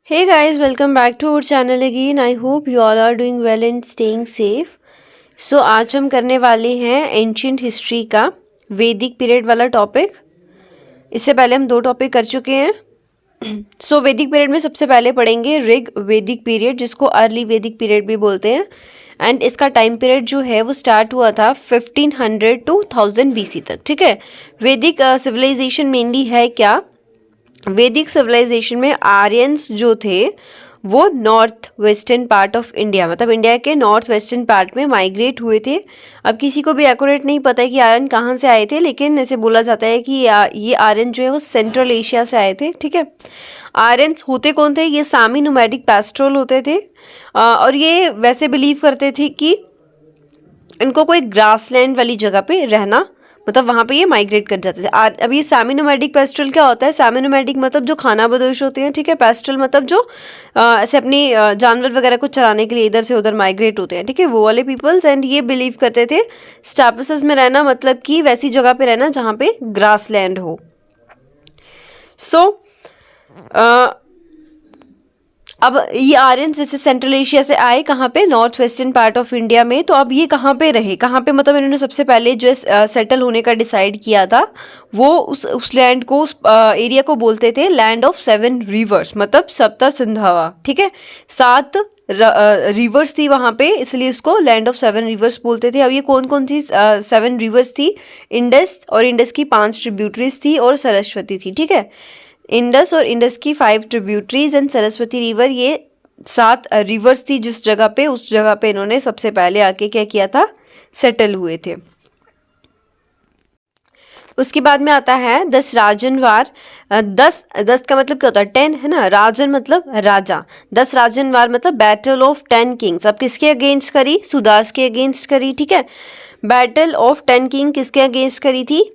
Hey guys, welcome back to our channel again. I hope you all are doing well and staying safe. So आज हम करने वाले हैं ancient history का वैदिक पीरियड वाला टॉपिक। इससे पहले हम दो टॉपिक कर चुके हैं। वैदिक पीरियड में सबसे पहले पढ़ेंगे ऋग वैदिक पीरियड, जिसको अर्ली वैदिक पीरियड भी बोलते हैं। एंड इसका टाइम पीरियड जो है वो स्टार्ट हुआ था 1500 टू 1000 BC तक। ठीक है, वैदिक सिविलाइजेशन मेनली है क्या? वैदिक सिविलाइजेशन में आर्यंस जो थे वो north western part of India, मतलब इंडिया के नॉर्थ वेस्टर्न पार्ट में माइग्रेट हुए थे। अब किसी को भी एक्यूरेट नहीं पता है कि आर्यन कहाँ से आए थे, लेकिन ऐसे बोला जाता है कि ये आर्यन जो है वो सेंट्रल एशिया से आए थे। ठीक है, आर्यंस होते कौन थे? ये सामी नोमैडिक पैस्ट्रोल होते थे। और ये वैसे बिलीव करते थे कि इनको कोई ग्रासलैंड वाली जगह पे रहना, मतलब वहाँ पे ये माइग्रेट कर जाते थे। अब ये सेमी नोमैडिक पेस्ट्रल क्या होता है? सेमी नोमैडिक मतलब जो खाना बदोश होते हैं। ठीक है, पेस्ट्रल मतलब जो ऐसे अपनी जानवर वगैरह को चराने के लिए इधर से उधर माइग्रेट होते हैं। ठीक है, वो वाले पीपल्स। एंड ये बिलीव करते थे स्टैपसेस में रहना, मतलब कि वैसी जगह पे रहना जहाँ पे ग्रासलैंड हो। अब ये आर्यन जैसे सेंट्रल एशिया से आए, कहाँ पे? North western part of India में। तो अब ये कहाँ पे रहे, कहाँ पे मतलब इन्होंने सबसे पहले जो सेटल होने का डिसाइड किया था वो उस लैंड को, उस एरिया को बोलते थे लैंड ऑफ 7 रिवर्स, मतलब सप्त सिंधुवा। ठीक है, 7 रिवर्स थी वहाँ पे, इसलिए उसको लैंड ऑफ 7 रिवर्स बोलते थे। अब ये कौन कौन सी 7 रिवर्स थी? इंडस, और इंडस की 5 ट्रिब्यूटरीज थी, और सरस्वती थी। ठीक है, इंडस और इंडस की 5 ट्रिब्यूटरीज एंड सरस्वती रिवर, ये 7 रिवर्स थी जिस जगह पे, उस जगह पे इन्होंने सबसे पहले आके क्या किया था? सेटल हुए थे। उसके बाद में आता है 10 राजन वार। 10 का मतलब क्या होता है? 10 है ना, राजन मतलब राजा। 10 राजन वार मतलब बैटल ऑफ 10 किंग्स। अब किसके अगेंस्ट करी? सुदास के अगेंस्ट करी। ठीक है, बैटल ऑफ 10 किंग किसके अगेंस्ट करी थी?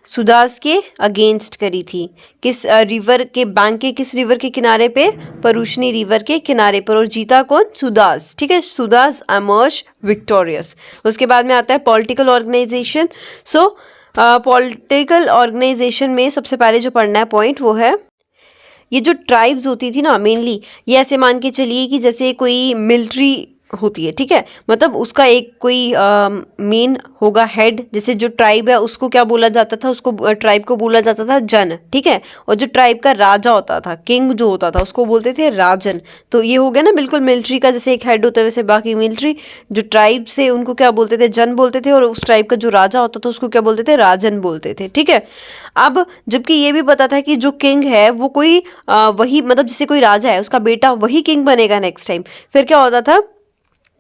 सुदास के अगेंस्ट करी थी। किस रिवर के बैंक के, किस रिवर के किनारे पे? परुशनी रिवर के किनारे पर। और जीता कौन? सुदास। ठीक है, सुदास एमर्ज विक्टोरियस। उसके बाद में आता है पॉलिटिकल ऑर्गेनाइजेशन। पॉलिटिकल ऑर्गेनाइजेशन में सबसे पहले जो पढ़ना है पॉइंट वो है, ये जो ट्राइब्स होती थी ना मेनली, ये ऐसे मान के चलिए कि जैसे कोई मिलिट्री होती है। ठीक है, मतलब उसका एक कोई मेन होगा हेड। जैसे जो ट्राइब है उसको क्या बोला जाता था? उसको ट्राइब को बोला जाता था जन। ठीक है, और जो ट्राइब का राजा होता था, किंग जो होता था, उसको बोलते थे राजन। तो ये हो गया ना बिल्कुल मिलिट्री का जैसे एक हेड होता है, वैसे बाकी मिलिट्री जो ट्राइब से उनको क्या बोलते थे? जन बोलते थे। और उस ट्राइब का जो राजा होता था उसको क्या बोलते थे? राजन बोलते थे। ठीक है, अब जबकि ये भी पता था कि जो किंग है वो कोई वही, मतलब जैसे कोई राजा है उसका बेटा वही किंग बनेगा नेक्स्ट टाइम। फिर क्या होता था?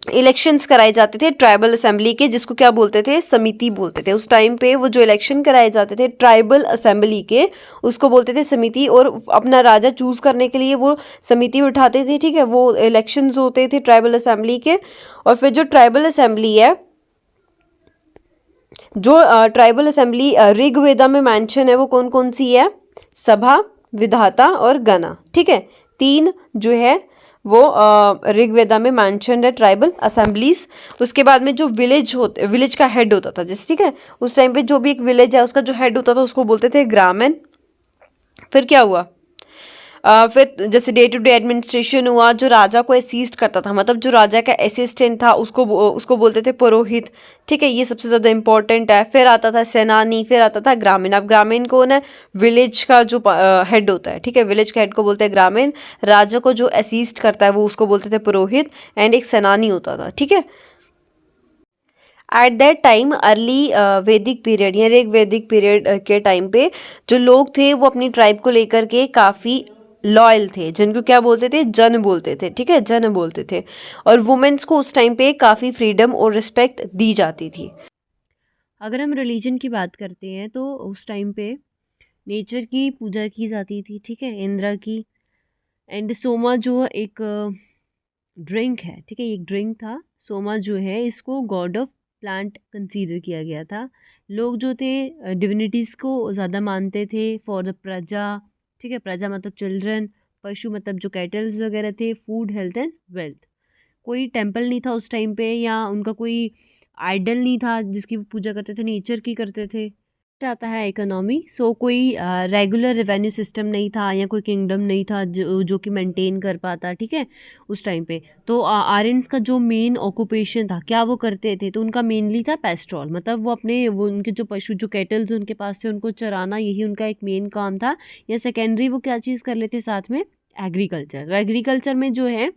इलेक्शंस कराए जाते थे ट्राइबल असेंबली के, जिसको क्या बोलते थे? समिति बोलते थे। उस टाइम पे वो जो इलेक्शन कराए जाते थे ट्राइबल असेंबली के, उसको बोलते थे समिति। और अपना राजा चूज करने के लिए वो समिति उठाते थे। ठीक है, वो इलेक्शंस होते थे ट्राइबल असेंबली के। और फिर जो ट्राइबल असेंबली है, जो ट्राइबल असेंबली ऋग्वेदा में मेंशन है, वो कौन कौन सी है? सभा, विधाता और गणा। ठीक है, 3 जो है वो ऋग्वेदा में मेंशन्ड है ट्राइबल असेंबलीज। उसके बाद में जो विलेज का हेड होता था जैसे, ठीक है, उस टाइम पे जो भी एक विलेज है उसका जो हेड होता था उसको बोलते थे ग्रामीण। फिर क्या हुआ? फिर जैसे डे टू डे एडमिनिस्ट्रेशन हुआ, जो राजा को असिस्ट करता था, मतलब जो राजा का असिस्टेंट था उसको बोलते थे पुरोहित। ठीक है, ये सबसे ज़्यादा इंपॉर्टेंट है। फिर आता था सेनानी, फिर आता था ग्रामीण। अब ग्रामीण कौन है? विलेज का जो हेड होता है। ठीक है, विलेज का हेड को बोलते हैं ग्रामीण। राजा को जो असिस्ट करता है वो उसको बोलते थे पुरोहित। एंड एक सेनानी होता था। ठीक है, एट दैट टाइम अर्ली वैदिक पीरियड या ऋग वैदिक पीरियड के टाइम पे जो लोग थे वो अपनी ट्राइब को लेकर के काफ़ी लॉयल थे, जिनको क्या बोलते थे? जन बोलते थे। ठीक है, जन बोलते थे। और वुमेन्स को उस टाइम पे काफ़ी फ्रीडम और रिस्पेक्ट दी जाती थी। अगर हम रिलीजन की बात करते हैं तो उस टाइम पे नेचर की पूजा की जाती थी। ठीक है, इंद्रा की। एंड सोमा जो एक ड्रिंक है, ठीक है, ये एक ड्रिंक था। सोमा जो है इसको गॉड ऑफ प्लांट कंसीडर किया गया था। लोग जो थे डिविनिटीज़ को ज़्यादा मानते थे फॉर द प्रजा। ठीक है, प्रजा मतलब चिल्ड्रन, पशु मतलब जो कैटल्स वगैरह थे, फूड, हेल्थ एंड वेल्थ। कोई टेम्पल नहीं था उस टाइम पे, या उनका कोई आइडल नहीं था जिसकी वो पूजा करते थे, नेचर की करते थे। आता है इकोनॉमी। सो कोई रेगुलर रेवेन्यू सिस्टम नहीं था या कोई किंगडम नहीं था जो कि मेंटेन कर पाता, ठीक है, उस टाइम पे। तो आर्यंस का जो मेन ऑक्यूपेशन था, क्या वो करते थे, तो उनका मेनली था पेस्ट्रोल, मतलब वो उनके जो पशु, जो कैटल्स उनके पास थे, उनको चराना, यही उनका एक मेन काम था। या सेकेंडरी वो क्या चीज़ कर लेते साथ में, एग्रीकल्चर। तो एग्रीकल्चर में जो है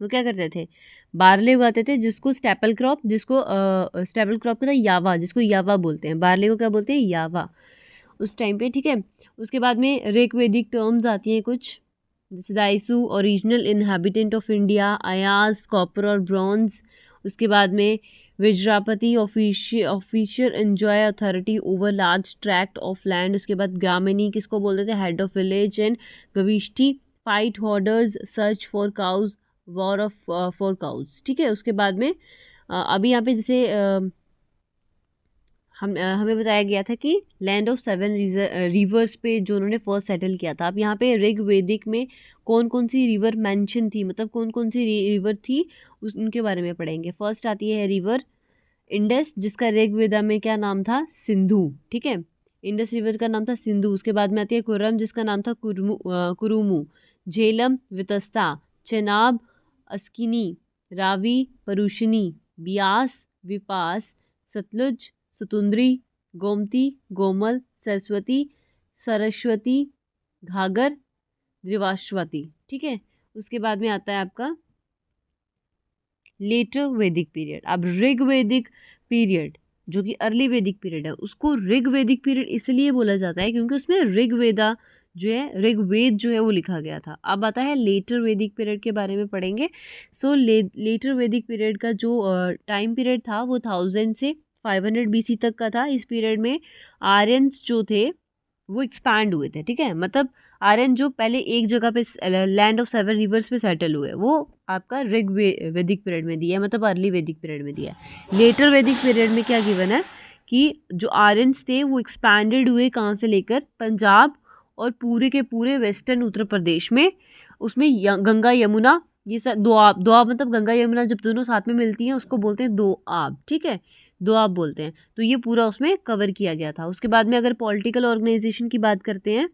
वो क्या करते थे, बार्ले उगाते थे, जिसको स्टेपल क्रॉप, जिसको स्टेपल क्रॉप का था यावा, जिसको यावा बोलते हैं। बार्ले को क्या बोलते हैं, यावा, उस टाइम पे, ठीक है। उसके बाद में ऋग्वेदिक टर्म्स आती हैं कुछ, जैसे दाइसू, ओरिजिनल इनहेबिटेंट ऑफ इंडिया, अयाज, कॉपर और ब्रॉन्ज। उसके बाद में विज्रापति, officer enjoy authority over large tract of land. उसके बाद ग्रामिनी, किसको बोलते थे, हेड ऑफ विलेज। एंड गविष्ठी, fight hoarders, search for cows, war of for cows, ठीक है। उसके बाद में अभी यहाँ पे जैसे हमें बताया गया था कि लैंड ऑफ 7 रिवर्स पे जो उन्होंने फर्स्ट सेटल किया था। अब यहाँ पे ऋग्वेदिक में कौन कौन सी रिवर मेंशन थी, मतलब कौन कौन सी रिवर थी, उनके बारे में पढ़ेंगे। फर्स्ट आती है रिवर इंडस, जिसका ऋग्वेदा में क्या नाम था, सिंधु, ठीक है। इंडस रिवर का नाम था सिंधु। उसके बाद में आती है कुरम, जिसका नाम था कुरुमु। झेलम, वितस्ता, चेनाब, अस्किनी, रावी, परुशनी, ब्यास, विपास, सतलुज, सतुंद्री, गोमती, गोमल, सरस्वती, सरस्वती, घाघर, द्रिवाश्वती, ठीक है। उसके बाद में आता है आपका लेटर वैदिक पीरियड। अब ऋग्वेदिक पीरियड जो कि अर्ली वैदिक पीरियड है, उसको ऋग्वेदिक पीरियड इसलिए बोला जाता है क्योंकि उसमें ऋग्वेदा जो है, ऋग्वेद जो है वो लिखा गया था। अब आता है लेटर वैदिक पीरियड के बारे में पढ़ेंगे। सो लेटर वैदिक पीरियड का जो टाइम पीरियड था वो 1000 से 500 BC तक का था। इस पीरियड में आर्यंस जो थे वो एक्सपैंड हुए थे, ठीक है। मतलब आर्यन जो पहले एक जगह पे लैंड ऑफ 7 रिवर्स पे सेटल हुए, वो आपका वैदिक पीरियड में दिया है, मतलब अर्ली वैदिक पीरियड में दिया है। लेटर वैदिक पीरियड में क्या गिवन है कि जो आर्यंस थे वो एक्सपैंडेड हुए, कहाँ से लेकर, पंजाब और पूरे के पूरे वेस्टर्न उत्तर प्रदेश में। उसमें गंगा यमुना, ये सब दो आब मतलब गंगा यमुना जब दोनों साथ में मिलती हैं उसको बोलते हैं दो आब, ठीक है, दो आप बोलते हैं। तो ये पूरा उसमें कवर किया गया था। उसके बाद में अगर पॉलिटिकल ऑर्गेनाइजेशन की बात करते हैं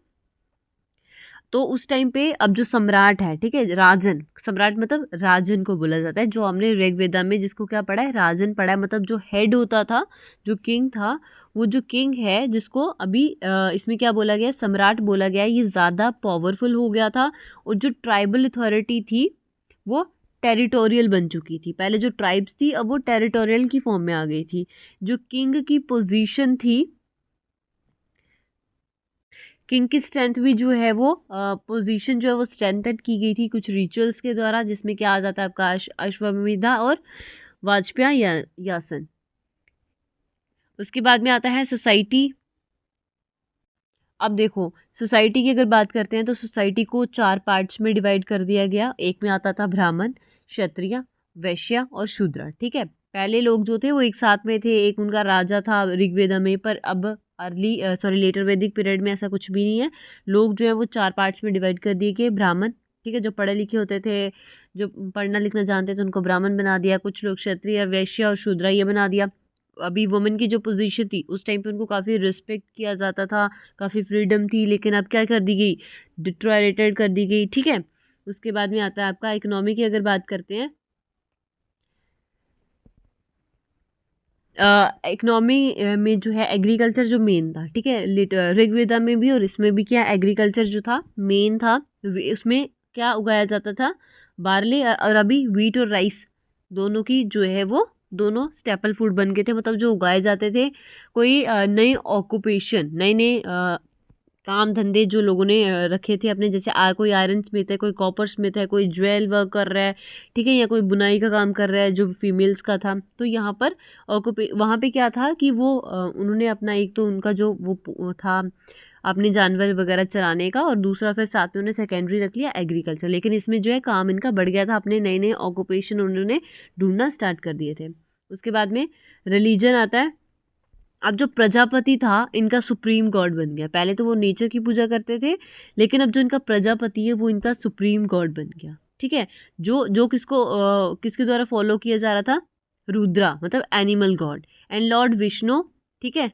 तो उस टाइम पे अब जो सम्राट है, ठीक है, राजन, सम्राट मतलब राजन को बोला जाता है। जो हमने ऋग्वेदा में जिसको क्या पढ़ा है, राजन पढ़ा है, मतलब जो हेड होता था, जो किंग था, वो जो किंग है जिसको अभी इसमें क्या बोला गया, सम्राट बोला गया है, ये ज़्यादा पावरफुल हो गया था। और जो ट्राइबल अथॉरिटी थी वो टेरिटोरियल बन चुकी थी। पहले जो ट्राइब्स थी अब वो टेरिटोरियल की फॉर्म में आ गई थी। जो किंग की पोजीशन थी, किंग की स्ट्रेंथ भी जो है वो पोजीशन जो है वो स्ट्रेंथन की गई थी कुछ रिचुअल्स के द्वारा, जिसमें क्या आ जाता है आपका अश्वमेधा और वाजपेयी यासन। उसके बाद में आता है सोसाइटी। अब देखो, सोसाइटी की अगर बात करते हैं तो सोसाइटी को 4 पार्ट्स में डिवाइड कर दिया गया। एक में आता था ब्राह्मण, क्षत्रिय, वैश्य और शूद्र, ठीक है। पहले लोग जो थे वो एक साथ में थे, एक उनका राजा था ऋग्वेदा में, पर अब लेटर वैदिक पीरियड में ऐसा कुछ भी नहीं है। लोग जो है वो 4 पार्ट्स में डिवाइड कर दिए गए। ब्राह्मण, ठीक है, जो पढ़े लिखे होते थे, जो पढ़ना लिखना जानते थे, उनको ब्राह्मण बना दिया। कुछ लोग क्षत्रिय, वैश्य और शूद्र ये बना दिया। अभी वुमेन की जो पोजीशन थी उस टाइम पे उनको काफ़ी रिस्पेक्ट किया जाता था, काफ़ी फ्रीडम थी, लेकिन अब क्या कर दी गई, डिट्रोरेटेड कर दी गई, ठीक है। उसके बाद में आता है आपका इकोनॉमी की अगर बात करते हैं, इकोनॉमी में जो है एग्रीकल्चर जो मेन था, ठीक है, ऋग्वेदा में भी और इसमें भी क्या एग्रीकल्चर जो था मेन था। उसमें क्या उगाया जाता था, बार्ले और अभी वीट और राइस, दोनों की जो है वो दोनों स्टेपल फूड बन गए थे, मतलब जो उगाए जाते थे। कोई नई ऑक्यूपेशन, नए नए काम धंधे जो लोगों ने रखे थे अपने, जैसे कोई आयरन स्मिथ है, कोई कॉपर स्मिथ है, कोई ज्वेल वर्क कर रहा है, ठीक है, या कोई बुनाई का काम कर रहा है जो फीमेल्स का था। तो यहाँ पर वहाँ पे क्या था कि वो उन्होंने अपना एक तो उनका जो वो था अपने जानवर वगैरह चराने का, और दूसरा फिर साथ में उन्होंने सेकेंडरी रख लिया एग्रीकल्चर। लेकिन इसमें जो है काम इनका बढ़ गया था, अपने नए नए ऑक्यूपेशन उन्होंने ढूंढना स्टार्ट कर दिए थे। उसके बाद में रिलीजन आता है। अब जो प्रजापति था इनका सुप्रीम गॉड बन गया। पहले तो वो नेचर की पूजा करते थे, लेकिन अब जो इनका प्रजापति है वो इनका सुप्रीम गॉड बन गया, ठीक है। जो जो किसके द्वारा फॉलो किया जा रहा था, रुद्रा, मतलब animal God, and Lord Vishnu, ठीक है,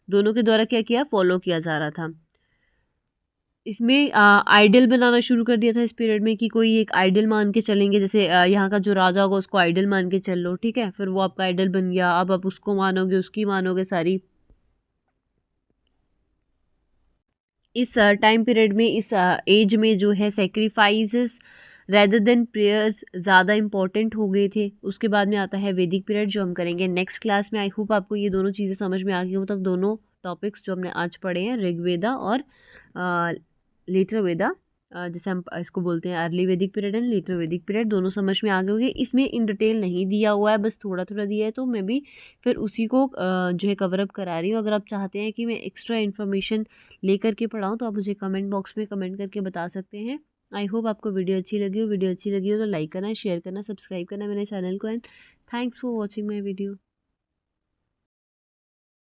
दोनों के द्वारा क्या किया, फॉलो किया जा रहा था। इसमें आइडल बनाना शुरू कर दिया था इस पीरियड में, कि कोई एक आइडल मान के चलेंगे, जैसे यहाँ का जो राजा होगा उसको आइडल मान के चल लो, ठीक है, फिर वो आपका आइडल बन गया, अब आप उसको मानोगे, उसकी मानोगे सारी। इस टाइम पीरियड में, इस एज में जो है सेक्रीफाइसेस रेदर देन प्रेयर्स ज़्यादा इंपॉर्टेंट हो गए थे। उसके बाद में आता है वैदिक पीरियड, जो हम करेंगे नेक्स्ट क्लास में। आई होप आपको ये दोनों चीज़ें समझ में आ गई हो, मतलब दोनों टॉपिक्स जो हमने आज पढ़े हैं, ऋग्वेदा और लेटर वेदा, जैसे हम इसको बोलते हैं अर्ली वैदिक पीरियड एंड लेटर वैदिक पीरियड, दोनों समझ में आ गए होंगे। इसमें इन डिटेल नहीं दिया हुआ है, बस थोड़ा थोड़ा दिया है, तो मैं भी फिर उसी को जो है कवर अप करा रही हूँ। अगर आप चाहते हैं कि मैं एक्स्ट्रा इन्फॉर्मेशन लेकर के पढ़ाऊँ तो आप मुझे कमेंट बॉक्स में कमेंट करके बता सकते हैं। आई होप आपको वीडियो अच्छी लगी हो। वीडियो अच्छी लगी हो तो लाइक करना, शेयर करना, सब्सक्राइब करना मेरे चैनल को, and thanks for watching my video.